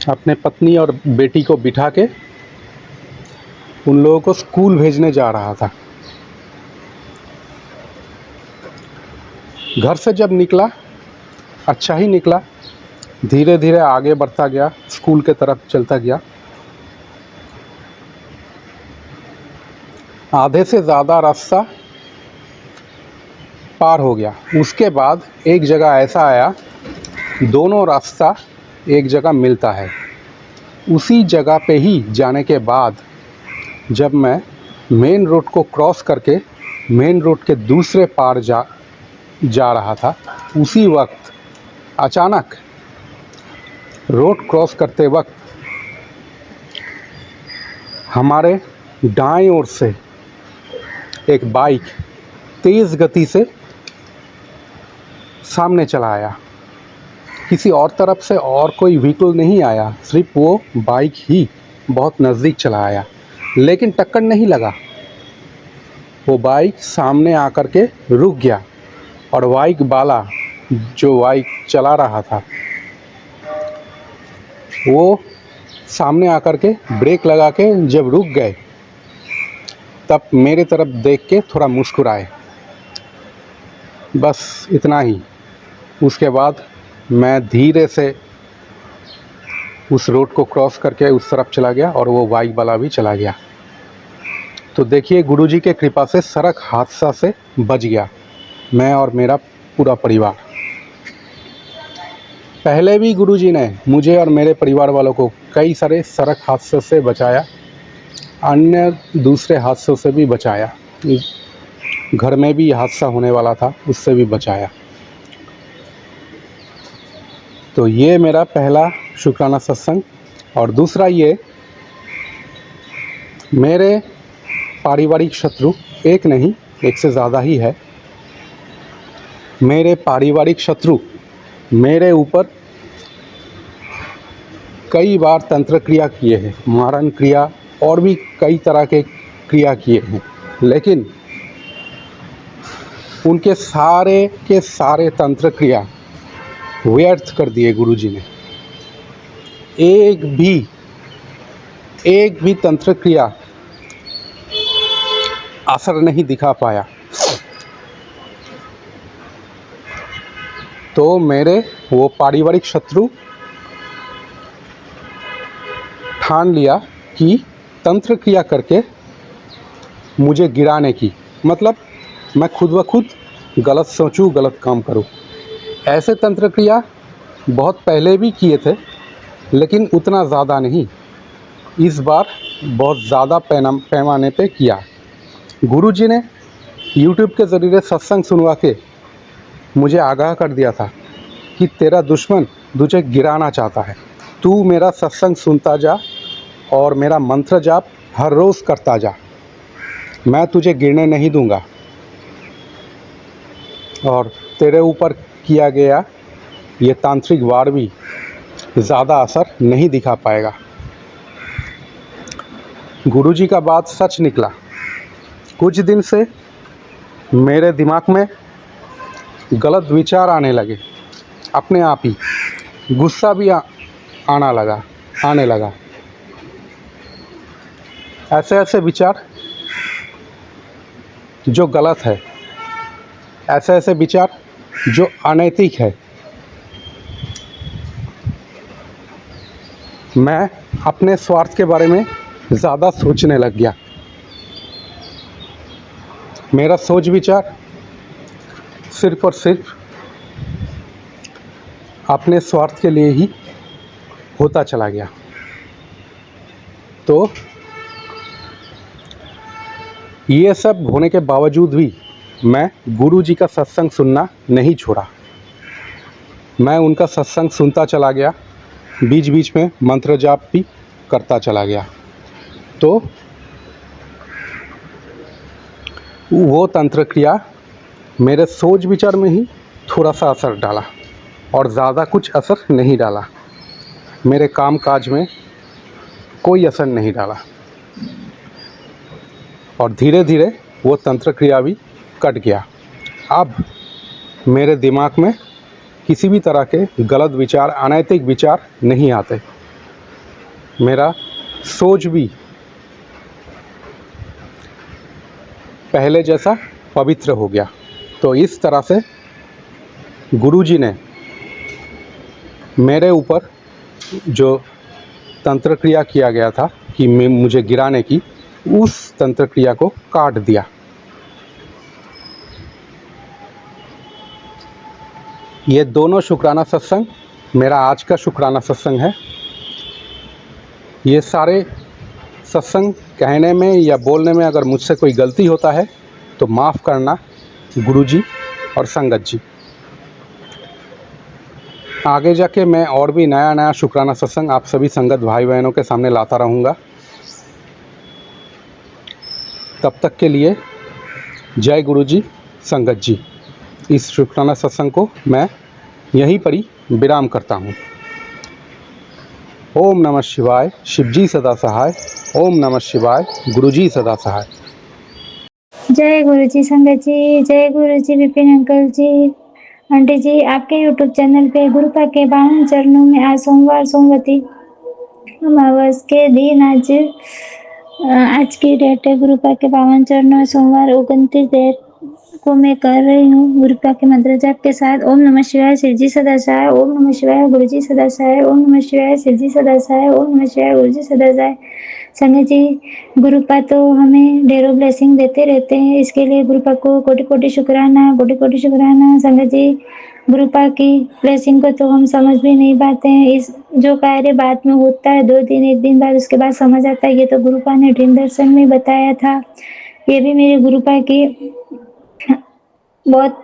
अपने पत्नी और बेटी को बिठा के उन लोगों को स्कूल भेजने जा रहा था। घर से जब निकला, अच्छा ही निकला, धीरे धीरे आगे बढ़ता गया, स्कूल के तरफ चलता गया। आधे से ज़्यादा रास्ता पार हो गया। उसके बाद एक जगह ऐसा आया, दोनों रास्ता एक जगह मिलता है। उसी जगह पे ही जाने के बाद जब मैं मेन रोड को क्रॉस करके मेन रोड के दूसरे पार जा रहा था, उसी वक्त अचानक रोड क्रॉस करते वक्त हमारे दाएं ओर से एक बाइक तेज़ गति से सामने चला आया। किसी और तरफ से और कोई व्हीकल नहीं आया, सिर्फ वो बाइक ही बहुत नज़दीक चला आया, लेकिन टक्कर नहीं लगा। वो बाइक सामने आकर के रुक गया और बाइक वाला जो बाइक चला रहा था वो सामने आकर के ब्रेक लगा के जब रुक गए, तब मेरे तरफ देख के थोड़ा मुस्कुराए, बस इतना ही। उसके बाद मैं धीरे से उस रोड को क्रॉस करके उस तरफ चला गया और वो बाइक वाला भी चला गया। तो देखिए, गुरुजी के कृपा से सड़क हादसा से बच गया मैं और मेरा पूरा परिवार। पहले भी गुरुजी ने मुझे और मेरे परिवार वालों को कई सारे सड़क हादसों से बचाया, अन्य दूसरे हादसों से भी बचाया। घर में भी हादसा होने वाला था, उससे भी बचाया। तो ये मेरा पहला शुक्राना सत्संग। और दूसरा, ये मेरे पारिवारिक शत्रु एक नहीं, एक से ज़्यादा ही है। मेरे पारिवारिक शत्रु मेरे ऊपर कई बार तंत्र क्रिया किए हैं, मारण क्रिया और भी कई तरह के क्रिया किए हैं, लेकिन उनके सारे के सारे तंत्र क्रिया व्यर्थ कर दिए गुरुजी ने। एक भी तंत्र क्रिया असर नहीं दिखा पाया। तो मेरे वो पारिवारिक शत्रु ठान लिया कि तंत्र क्रिया करके मुझे गिराने की, मतलब मैं खुद ब खुद गलत सोचूं, गलत काम करूं। ऐसे तंत्र क्रिया बहुत पहले भी किए थे, लेकिन उतना ज़्यादा नहीं। इस बार बहुत ज़्यादा पैमाने पे किया। गुरुजी ने YouTube के ज़रिए सत्संग सुनवा के मुझे आगाह कर दिया था कि तेरा दुश्मन तुझे गिराना चाहता है, तू मेरा सत्संग सुनता जा और मेरा मंत्र जाप हर रोज़ करता जा, मैं तुझे गिरने नहीं दूंगा और तेरे ऊपर किया गया ये तांत्रिक वार भी ज़्यादा असर नहीं दिखा पाएगा। गुरुजी का बात सच निकला। कुछ दिन से मेरे दिमाग में गलत विचार आने लगे, अपने आप ही गुस्सा भी आने लगा। ऐसे विचार जो गलत है, ऐसे विचार जो अनैतिक है। मैं अपने स्वार्थ के बारे में ज़्यादा सोचने लग गया। मेरा सोच विचार सिर्फ और सिर्फ अपने स्वार्थ के लिए ही होता चला गया। तो ये सब होने के बावजूद भी मैं गुरुजी का सत्संग सुनना नहीं छोड़ा। मैं उनका सत्संग सुनता चला गया, बीच बीच में मंत्र जाप भी करता चला गया। तो वो तंत्र क्रिया मेरे सोच विचार में ही थोड़ा सा असर डाला और ज़्यादा कुछ असर नहीं डाला। मेरे काम काज में कोई असर नहीं डाला और धीरे धीरे वो तंत्र क्रिया भी कट गया। अब मेरे दिमाग में किसी भी तरह के गलत विचार, अनैतिक विचार नहीं आते। मेरा सोच भी पहले जैसा पवित्र हो गया। तो इस तरह से गुरुजी ने मेरे ऊपर जो तंत्र क्रिया किया गया था कि मुझे गिराने की, उस तंत्र क्रिया को काट दिया। ये दोनों शुक्राना सत्संग मेरा आज का शुक्राना सत्संग है। ये सारे सत्संग कहने में या बोलने में अगर मुझसे कोई गलती होता है तो माफ़ करना गुरुजी और संगत जी। आगे जाके मैं और भी नया शुक्राना सत्संग आप सभी संगत भाई बहनों के सामने लाता रहूँगा। तब तक के लिए जय गुरुजी, संगत जी। इस शुक्राना सत्संग को मैं यहीं पर ही विराम करता हूँ। ओम नमः शिवाय, शिवजी सदा सहाय। ओम नमः शिवाय, गुरुजी सदा सहाय। जय गुरुजी संगत जी, जय गुरुजी विपिन अंकल जी। आंटी जी, आपके यूट्यूब चैनल पे गुरुपा के 52 चरणों में आज सोमवार सोमवती अमावस के दिन आज की डेट है। गुरुपा के 52 चरणों में सोमवार 29 डेट को मैं कर रही हूँ गुरुपा के मंत्र जाप के साथ। ओम नमः शिवाय, शिवजी सदा सहाय। ओम नमः शिवाय, गुरुजी सदा सहाय। ओम नमः शिवाय, शिवजी सदा सहाय। ओम नमः शिवाय, गुरुजी सदा सहाय। संगत जी, गुरुपा तो हमें ढेरों ब्लेसिंग देते रहते हैं, इसके लिए गुरुपा को कोटि कोटि शुक्राना, कोटि कोटि शुक्राना। संगत जी, गुरुपा की ब्लेसिंग को तो हम समझ भी नहीं पाते हैं। इस जो कार्य बाद में होता है 2 दिन 1 दिन बाद उसके बाद समझ आता है। ये तो गुरुपा ने ड्रीम दर्शन में बताया था। ये भी मेरे गुरुपा की बहुत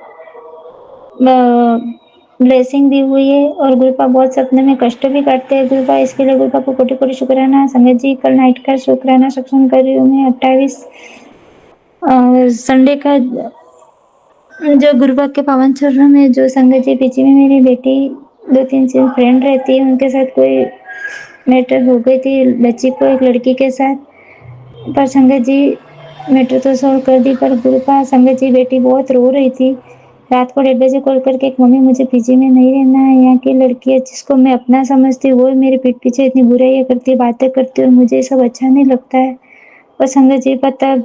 ब्लेसिंग दी हुई है और गुरुपा बहुत सपने में कष्ट भी करते हैं गुरुपा, इसके लिए गुरुपा को कोटि कोटि शुक्राना। संगत जी, कल नाइट का शुक्राना सत्संग कर रही हूँ मैं 28 संडे का। जो गुरुपा के पावन चरणों में जो संगत जी पीछे में मेरी बेटी 2-3 फ्रेंड रहती है, उनके साथ कोई मैटर हो गई थी बच्ची को, एक लड़की के साथ। पर संगत जी मैटर तो सॉल्व कर दी, पर गुरुपा संगत जी बेटी बहुत रो रही थी। रात को 1:30 बजे कॉल करके एक मम्मी मुझे पीजी में नहीं रहना है, यहाँ की लड़की है जिसको मैं अपना समझती हूँ वो मेरे पीठ पीछे इतनी बुराइयाँ करती है, बातें करती है और मुझे ये सब अच्छा नहीं लगता है। और संगत जी पता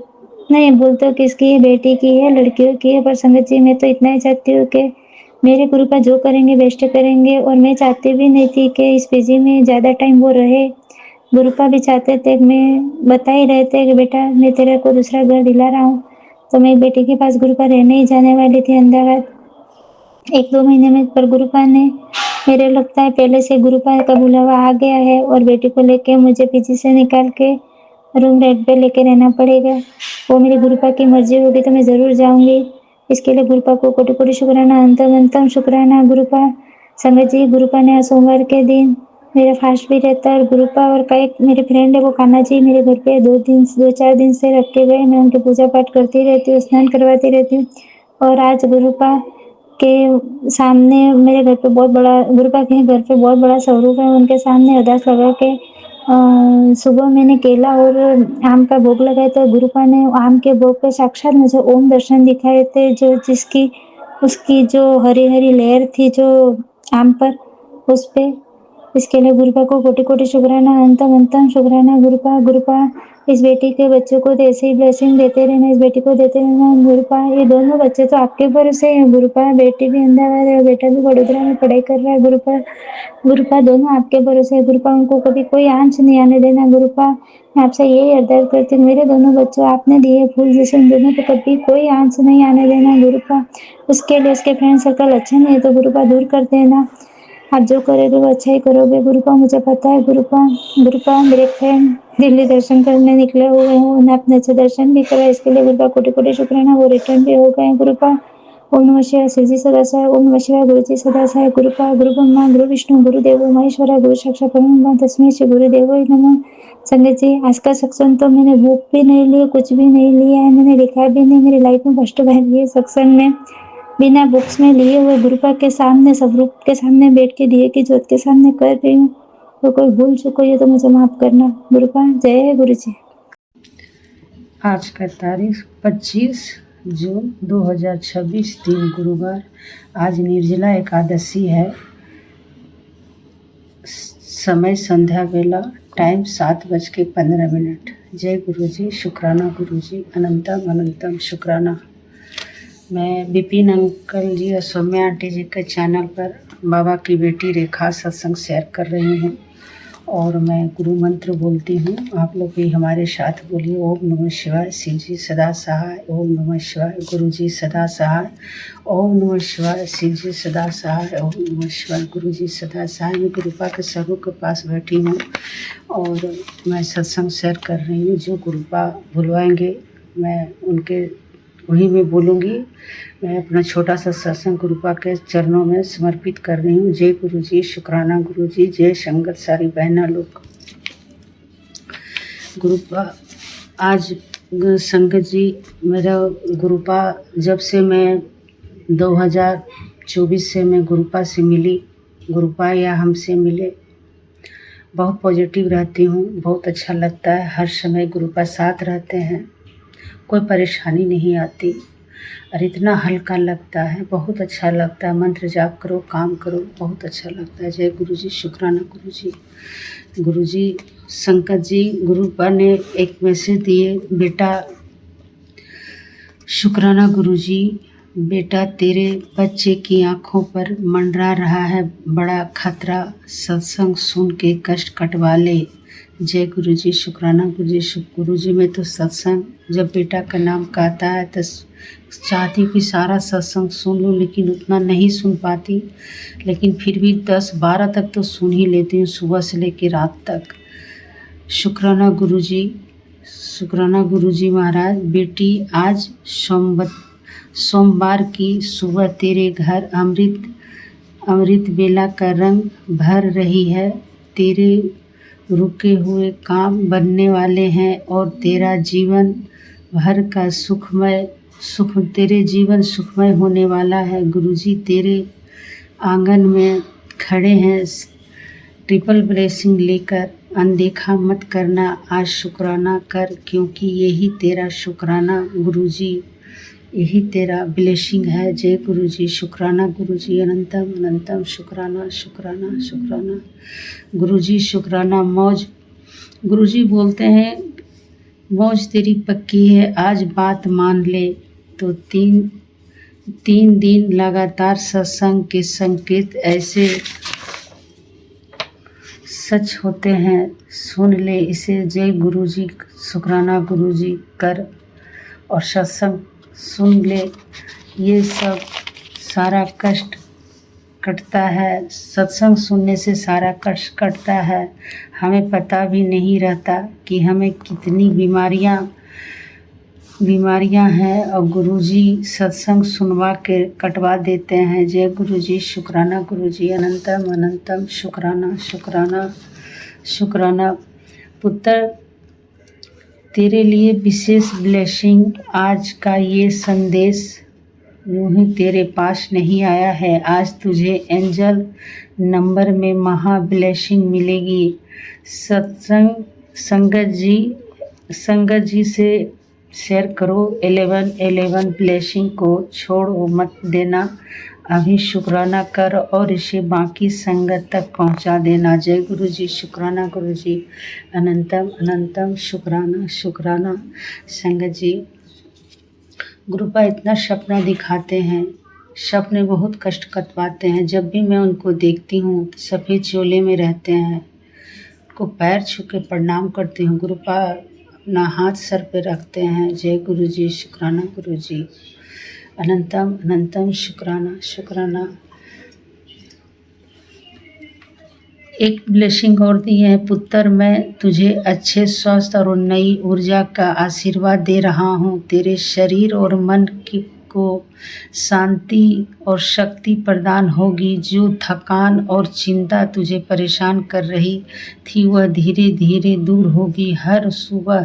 नहीं बोलते हो किसकी है, बेटी की है, लड़कियों की है, पर संगत जी मैं तो इतना ही चाहती हूँ कि मेरे गुरुपा जो करेंगे बेस्ट करेंगे। और मैं चाहती भी नहीं थी कि इस पीजी में ज़्यादा टाइम वो रहे। गुरुपा भी चाहते थे, मैं बता ही रहे थे कि बेटा मैं तेरे को दूसरा घर दिला रहा हूँ। तो मैं बेटी के पास गुरुपा रहने ही जाने वाली थी अहमदाबाद 1-2 महीने में, पर गुरुपा ने मेरे लगता है पहले से गुरुपा का बुलावा आ गया है और बेटी को लेके मुझे पीजी से निकाल के रूम रेंट पे लेके रहना पड़ेगा। वो मेरी गुरुपा की मर्जी होगी तो मैं ज़रूर जाऊँगी। इसके लिए गुरुपा को कोटि कोटि शुक्राना, अंतम शुक्राना गुरुपा। संगत जी, गुरुपा ने सोमवार के दिन मेरा फास्ट भी रहता है और गुरुपा और कई मेरे फ्रेंड है वो कान्हा जी मेरे घर पे 2-4 दिन से रख के गए। मैं उनकी पूजा पाठ करती रहती हूँ, स्नान करवाती रहती हूँ। और आज गुरुपा के सामने मेरे घर पे बहुत बड़ा, गुरुपा के घर पे बहुत बड़ा स्वरूप है, उनके सामने अरदास लगा के सुबह मैंने केला और आम का भोग लगाया तो गुरुपा ने आम के भोग पे साक्षात मुझे ओम दर्शन दिखाए थे, जो जिसकी उसकी जो हरी हरी लहर थी जो आम पर, उस पे। इसके लिए गुरुपा को कोटि कोटि शुक्राना, अंतम अंतम शुक्राना। गुरुपा गुरुपा इस बेटी के बच्चों को ऐसे ही ब्लेसिंग देते रहना, इस बेटी को देते रहना। गुरुपा ये दोनों बच्चे तो आपके भरोसे हैं गुरुपा, बेटी भी अहमदाबाद है और बेटा भी वडोदरा में पढ़ाई कर रहा है गुरुपा। गुरुपा दोनों आपके भरोसे है गुरुपा, उनको कभी कोई आंच नहीं आने देना गुरुपा। मैं आपसे यही अरदास करती हूँ, मेरे दोनों बच्चों आपने दिए फूल जैसे उन दोनों को कभी कोई आंच नहीं आने देना गुरुपा। उसके लिए उसके फ्रेंड सर्कल अच्छा नहीं है तो गुरुपा दूर कर देना। आप जो करोगे वो अच्छा ही करोगे गुरुपा, मुझे पता है गुरुपा। गुरुपा मेरे फ्रेंड दिल्ली दर्शन करने निकले हुए हैं, उन्हें अपने अच्छे दर्शन भी कराए, इसके लिए गुरुपा कोटि कोटि शुक्राना। वो रिटर्न भी हो गए गुरुपा। ओम नमः शिवाय, शिव जी सदा सहाय। ओम नमः शिवाय, गुरु जी सदा सहाय। गुरुपा गुरु ब्रह्मा गुरु विष्णु गुरुदेवो महेश्वरा, गुरु साक्षात परब्रह्म तस्मै श्री गुरुदेवो नमः। संगत जी, आज का सत्संग तो मैंने बुक भी नहीं ली, कुछ भी नहीं लिया है, मैंने लिखा भी नहीं। मेरी लाइफ में फर्स्ट बार ये सत्संग में बिना बुक्स में लिए हुए गुरुपा के सामने, सब रूप के सामने बैठ के दिए की ज्योत के सामने कर रही हूँ। तो कोई भूल चुको ये तो मुझे माफ करना गुरुपा। जय गुरु जी। आज का तारीख 25 जून 2026, दिन गुरुवार। आज निर्जला एकादशी है। समय संध्या वेला, टाइम 7:15। जय गुरु जी, शुक्राना गुरु जी, अनंतम अनंतम शुक्राना। मैं विपिन अंकल जी और सौम्या आंटी जी के चैनल पर बाबा की बेटी रेखा सत्संग शेयर कर रही हूँ और मैं गुरु मंत्र बोलती हूँ। आप लोग भी हमारे साथ बोलिए। ओम नमः शिवाय, शिव जी सदा सहाय। ओम नमः शिवाय, गुरु जी सदा सहाय। ओम नमः शिवाय, शिव जी सदा सहाय। ओम नमः शिवाय, गुरु जी सदा सहाय। मैं गुरुपा के स्वरूप के पास बैठी हूँ और मैं सत्संग शेयर कर रही हूँ। जो गुरुपा बुलवाएंगे मैं उनके वही मैं बोलूँगी। मैं अपना छोटा सा सत्संग गुरुपा के चरणों में समर्पित कर रही हूँ। जय गुरु जी, शुक्राना गुरु जी। जय संगत सारी बहना लोग। गुरुपा आज संगत जी, मेरा गुरुपा जब से मैं 2024 से मैं गुरुपा से मिली, गुरुपा या हमसे मिले, बहुत पॉजिटिव रहती हूँ। बहुत अच्छा लगता है, हर समय गुरुपा साथ रहते हैं, कोई परेशानी नहीं आती और इतना हल्का लगता है, बहुत अच्छा लगता है। मंत्र जाप करो, काम करो, बहुत अच्छा लगता है। जय गुरु जी, शुक्राना गुरु जी। गुरु जी, संकट जी, गुरुपा ने एक मैसेज दिए, बेटा शुक्राना गुरु जी, बेटा तेरे बच्चे की आंखों पर मंडरा रहा है बड़ा खतरा, सत्संग सुन के कष्ट कटवा ले। जय गुरु जी, शुक्राना गुरु जी। गुरु जी, मैं तो सत्संग जब बेटा का नाम कहता है तो चाहती हूँ कि सारा सत्संग सुन लूँ, लेकिन उतना नहीं सुन पाती, लेकिन फिर भी 10-12 तक तो सुन ही लेती हूँ, सुबह से लेकर रात तक। शुक्राना गुरु जी, शुक्राना गुरु जी महाराज। बेटी, आज सोमवार की सुबह तेरे घर अमृत बेला का रंग भर रही है। तेरे रुके हुए काम बनने वाले हैं और तेरा जीवन भर का तेरे जीवन सुखमय होने वाला है। गुरुजी तेरे आंगन में खड़े हैं ट्रिपल ब्लेसिंग लेकर, अनदेखा मत करना, आज शुक्राना कर, क्योंकि यही तेरा शुक्राना गुरुजी, यही तेरा ब्लेसिंग है। जय गुरु जी, शुक्राना गुरु जी, अनंतम अनंतम शुक्राना शुक्राना शुक्राना गुरु जी, शुक्राना। मौज गुरु जी बोलते हैं, मौज तेरी पक्की है, आज बात मान ले। तो तीन दिन लगातार सत्संग के संकेत ऐसे सच होते हैं, सुन ले इसे। जय गुरु जी, शुक्राना गुरु जी कर और सत्संग सुन ले। ये सब सारा कष्ट कटता है, सत्संग सुनने से सारा कष्ट कटता है। हमें पता भी नहीं रहता कि हमें कितनी बीमारियां हैं और गुरुजी सत्संग सुनवा के कटवा देते हैं। जय गुरुजी, शुक्राना गुरुजी, अनंतम अनंतम शुक्राना शुक्राना शुक्राना। पुत्र, तेरे लिए विशेष ब्लेसिंग आज का ये संदेश यूं ही तेरे पास नहीं आया है। आज तुझे एंजल नंबर में महा ब्लेसिंग मिलेगी। सत्संग संगत जी से शेयर करो। 11 ब्लेसिंग को छोड़ मत देना। अभी शुक्राना कर और इसे बाकी संगत तक पहुंचा देना। जय गुरु जी। शुक्राना गुरु जी। अनंतम अनंतम शुक्राना शुक्राना। संगत जी, गुरुपा इतना सपना दिखाते हैं, सपने बहुत कष्ट कटवाते हैं। जब भी मैं उनको देखती हूँ तो सफ़ेद चोले में रहते हैं, को पैर छू के प्रणाम करती हूँ। गुरुपा अपना हाथ सर पे रखते हैं। जय गुरु जी। शुक्राना गुरु जी। अनंतम अनंतम शुक्राना शुक्राना। एक ब्लेसिंग और दी है। पुत्र, मैं तुझे अच्छे स्वास्थ्य और नई ऊर्जा का आशीर्वाद दे रहा हूँ। तेरे शरीर और मन को शांति और शक्ति प्रदान होगी। जो थकान और चिंता तुझे परेशान कर रही थी वह धीरे धीरे दूर होगी। हर सुबह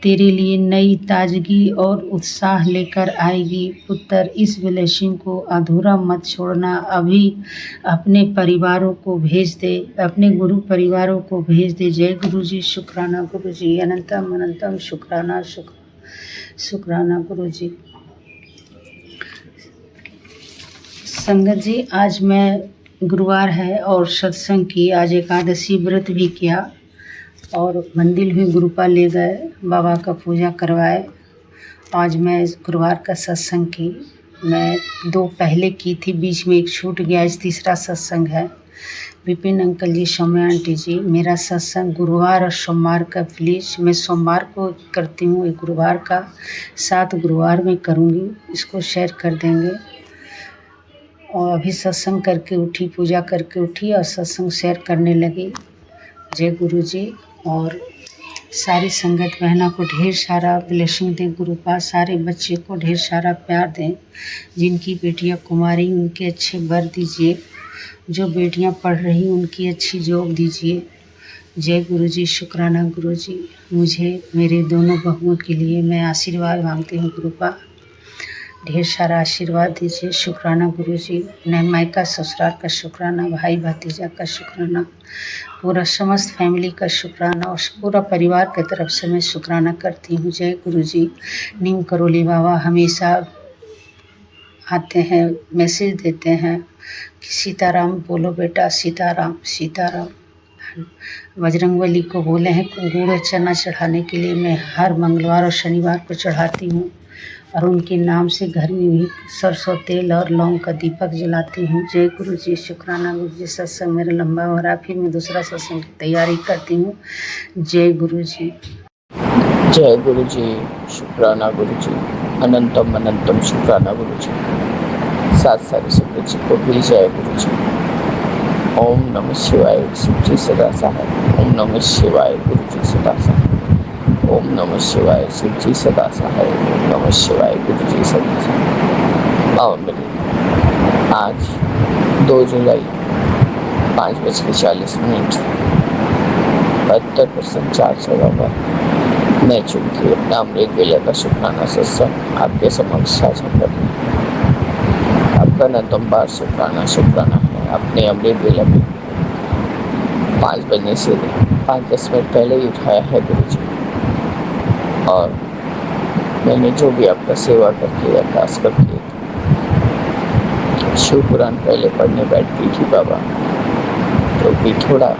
तेरे लिए नई ताजगी और उत्साह लेकर आएगी। पुत्र, इस ब्लेसिंग को अधूरा मत छोड़ना। अभी अपने परिवारों को भेज दे, अपने गुरु परिवारों को भेज दे। जय गुरु जी। शुक्राना गुरु जी। अनंतम अनंतम शुक्राना शुक्राना गुरु जी। संगत जी, आज मैं गुरुवार है और सत्संग की, आज एकादशी व्रत भी किया और मंदिर भी गुरुपा ले गए, बाबा का पूजा करवाए। आज मैं गुरुवार का सत्संग की। मैं 2 पहले की थी, बीच में एक छूट गया। आज तीसरा सत्संग है। विपिन अंकल जी, सौम्या आंटी जी, मेरा सत्संग गुरुवार और सोमवार का प्लीज़, मैं सोमवार को करती हूँ, एक गुरुवार का 7 गुरुवार में करूँगी, इसको शेयर कर देंगे। और अभी सत्संग करके उठी, पूजा करके उठी और सत्संग शेयर करने लगी। जय गुरु जी। और सारी संगत बहना को ढेर सारा ब्लेसिंग दें गुरुपा। सारे बच्चे को ढेर सारा प्यार दें। जिनकी बेटियां कुमारी उनके अच्छे वर दीजिए। जो बेटियां पढ़ रही उनकी अच्छी जॉब दीजिए। जय गुरु जी। शुक्राना गुरु जी। मुझे मेरे दोनों बहुओं के लिए मैं आशीर्वाद मांगती हूँ गुरुपा, ढेर सारा आशीर्वाद दीजिए। शुक्राना गुरु जी। नए मायका ससुराल का शुक्राना, भाई भतीजा का शुक्राना, पूरा समस्त फैमिली का शुक्राना और पूरा परिवार की तरफ से मैं शुक्राना करती हूँ। जय गुरु जी। नीम करोली बाबा हमेशा आते हैं, मैसेज देते हैं कि सीताराम बोलो बेटा, सीताराम सीताराम। बजरंगबली को बोले हैं गुड़ चना चढ़ाने के लिए। मैं हर मंगलवार और शनिवार को चढ़ाती हूँ और उनके नाम से घर में भी सरसों तेल और लौंग का दीपक जलाती हूँ। जय गुरु जी। शुक्राना गुरु जी। सत्संग मेरा लंबा हो रहा, फिर मैं दूसरा सत्संग की तैयारी करती हूँ। जय गुरु जी। जय गुरु जी। शुक्राना गुरु जी। अनंतम अनंतम शुक्राना गुरु जी। सात सारी सुखी जी को भी जय गुरु जी। ओम नमः शिवाय सुख जी सदा सहाय। ओम नमः शिवाय गुरु जी सदा सहाय। ओम नमः शिवाय शिव जी सदा सहाय। ओम नमः शिवाय गुरु जी सदा सहाय। और मेरी आज 2 जुलाई 5:40 72% 4 पर मैं चुनती अपना अमृत वेला का शुक्राना सत्संग आपके समक्ष साझा कर रही हूँ। आपका नंबर शुक्राना है। अपने अमृत वेला में 5 बजने से 5-10 मिनट पहले ही उठाया है गुरु जी। और मैंने जो भी आपका सेवा करके अरदास करके शिव पुराण पहले पढ़ने बैठती थी बाबा, तो भी थोड़ा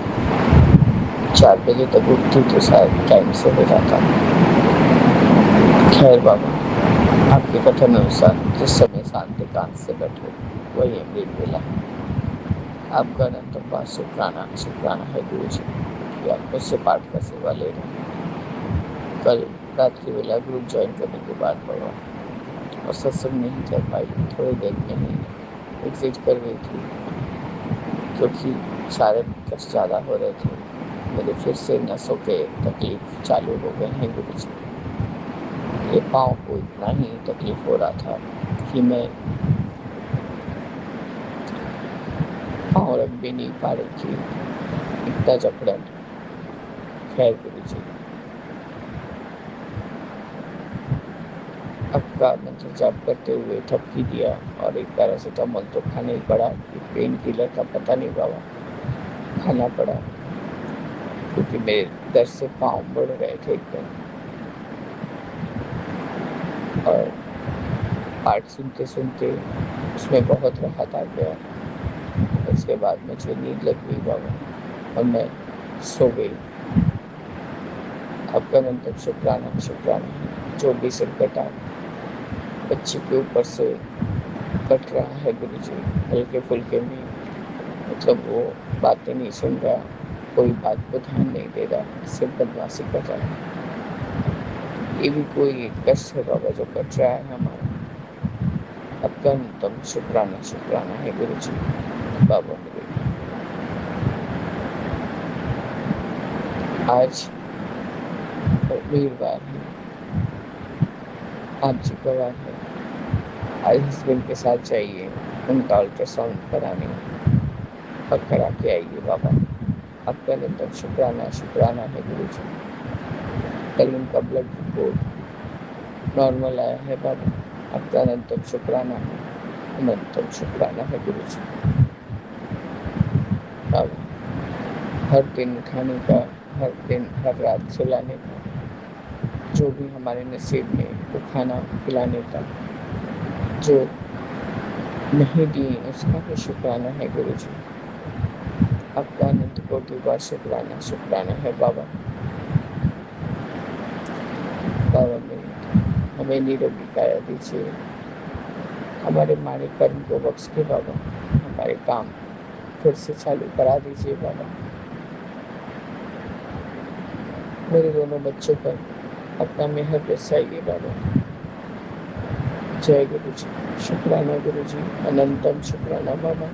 4 बजे तक उठती तो शायद टाइम से हो जाता। खैर बाबा, आपके कथन अनुसार जिस समय शांति कांत से बैठो वही अमृत वेला है। आपका नंबर शुक्राना है गुरु जी कि आप मुझसे पाठ का सेवा ले रहे हैं। कल रात की वेला ग्रुप ज्वाइन करने के बाद बाबा और सत्संग नहीं कर पाई, थोड़ी देर में ही एग्जिट कर गई थी क्योंकि शारीरिक कष्ट ज़्यादा हो रहे थे। मेरे फिर से नसों के तकलीफ चालू हो गए हैं गुरु जी। ये पाँव को इतना ही तकलीफ हो रहा था कि मैं पाँव रख भी नहीं पा रही थी, इतना जकड़न। खैर गुरु जी, आपका मंत्र जाप करते हुए थपकी दिया और एक पैरासीटामोल तो खाना ही पड़ा, पेन किलर का पता नहीं बाबा, खाना पड़ा क्योंकि मेरे दर्द से पाँव बढ़ रहे थे एकदम। और पाठ सुनते सुनते उसमें बहुत राहत आ गया। उसके बाद मुझे नींद लग गई बाबा और मैं सो गई। आपका मंत्र शुक्राना शुक्राना है, जो भी संकट आ बच्चे के ऊपर से कट रहा है गुरुजी, हल्के फुल्के में, मतलब वो बातें नहीं सुन रहा, कोई बात को ध्यान नहीं दे रहा, सिर्फ बदमाशी कर रहा है। ये भी कोई एक कष्ट है बाबा जो कट रहा है हमारा। आपका तुम शुक्राना शुक्राना है गुरुजी बाबा मेरे। आज वीरवार है, आप शुक्रवार है, आज हस्बैंड के साथ जाइए उनका अल्ट्रासाउंड कराने और करा के आइए बाबा। आपका निरंतर शुक्राना शुक्राना है गुरुजी। कल उनका ब्लड रिपोर्ट नॉर्मल आया है बाबा। आपका अनंतम शुक्राना है, अनंतम शुक्राना है गुरुजी बाबा। हर दिन उठाने का, हर दिन हर रात सुलाने का, जो भी हमारे नसीब में वो खाना खिलाने का जो नहीं दिए उसका भी शुक्राना है गुरुजी। आपका अनंत कोटि बार शुक्राना शुक्राना है बाबा। बाबा मेरे हमें निरोगी काया दीजिए, हमारे माड़े कर्म को बख्श के बाबा, हमारे काम फिर से चालू करा दीजिए बाबा। मेरे दोनों बच्चों पर अपना मेहर बरसाइए बाबा। जय गुरु जी, शुक्राना गुरु जी, अनंतम शुक्राना बाबा।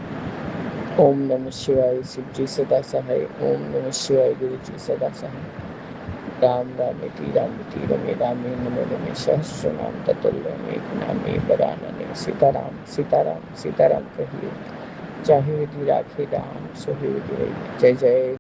ओम नमः शिवाय, शिव जी सदा सहाय। ओम नमः शिवाय, गुरु जी सदा सहाय। राम रामेति रामेति रमे रामे मनोरमे सहस्र नाम ततुल्यम एक नामे बरानने। सीताराम सीताराम सीताराम कहिए, चाहे विधि राखे राम सोहे विधि रहिए। जय जय